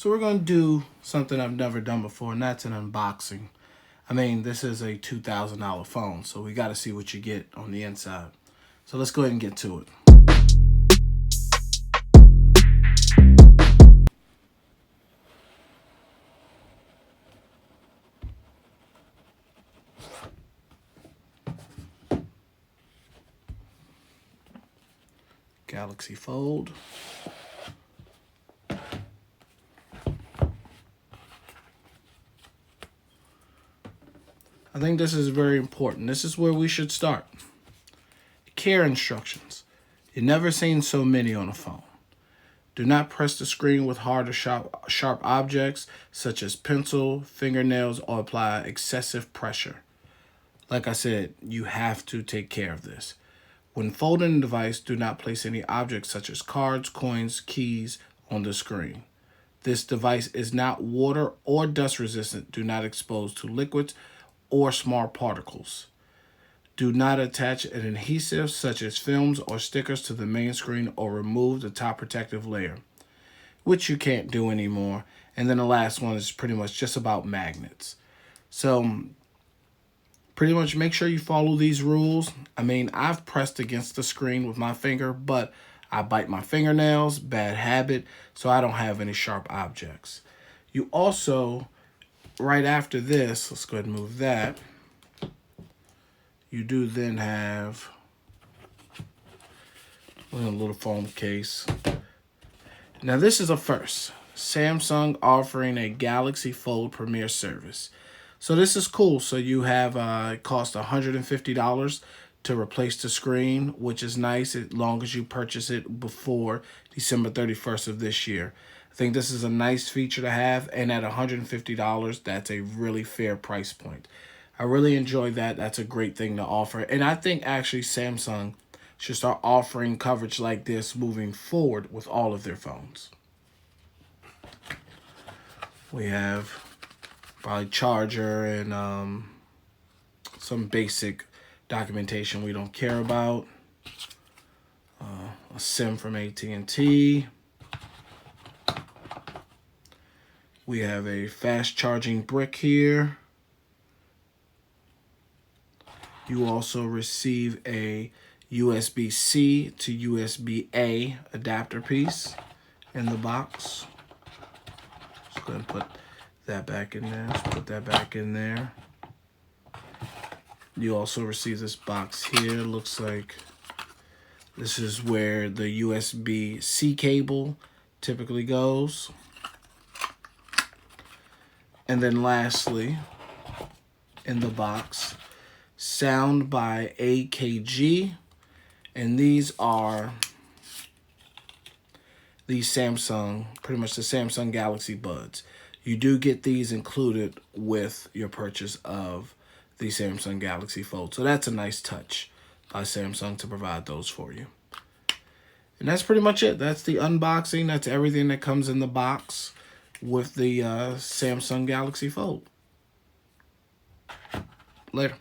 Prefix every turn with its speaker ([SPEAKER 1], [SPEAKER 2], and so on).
[SPEAKER 1] So we're going to do something I've never done before, and that's an unboxing. I mean, this is a $2,000 phone, so we got to see what you get on the inside. So let's go ahead and get to it. Galaxy Fold. I think this is very important. This is where we should start. Care instructions. You've never seen so many on a phone. Do not press the screen with hard or sharp objects such as pencil, fingernails, or apply excessive pressure. Like I said, you have to take care of this. When folding the device, do not place any objects such as cards, coins, keys on the screen. This device is not water or dust resistant. Do not expose to liquids or small particles. Do not attach an adhesive such as films or stickers to the main screen or remove the top protective layer, which you can't do anymore. And then the last one is pretty much just about magnets. So pretty much make sure you follow these rules. I mean, I've pressed against the screen with my finger, but I bite my fingernails, bad habit, so I don't have any sharp objects. You also, right after this, let's go ahead and move that. You do then have a little phone case. Now this is a first. Samsung offering a Galaxy Fold Premier service. So this is cool. So you have, it costs $150 to replace the screen, which is nice as long as you purchase it before December 31st of this year. I think this is a nice feature to have, and at $150, that's a really fair price point. I really enjoy that. That's a great thing to offer. And I think actually Samsung should start offering coverage like this moving forward with all of their phones. We have probably charger and some basic documentation we don't care about. A SIM from AT&T. We have a fast charging brick here. You also receive a USB-C to USB-A adapter piece in the box. Let's go ahead and put that back in there. Let's put that back in there. You also receive this box here. Looks like this is where the USB-C cable typically goes. And then lastly, in the box, sound by AKG. And these are the Samsung, pretty much the Samsung Galaxy Buds. You do get these included with your purchase of the Samsung Galaxy Fold. So that's a nice touch by Samsung to provide those for you. And that's pretty much it. That's the unboxing. That's everything that comes in the box with the Samsung Galaxy Fold. Later.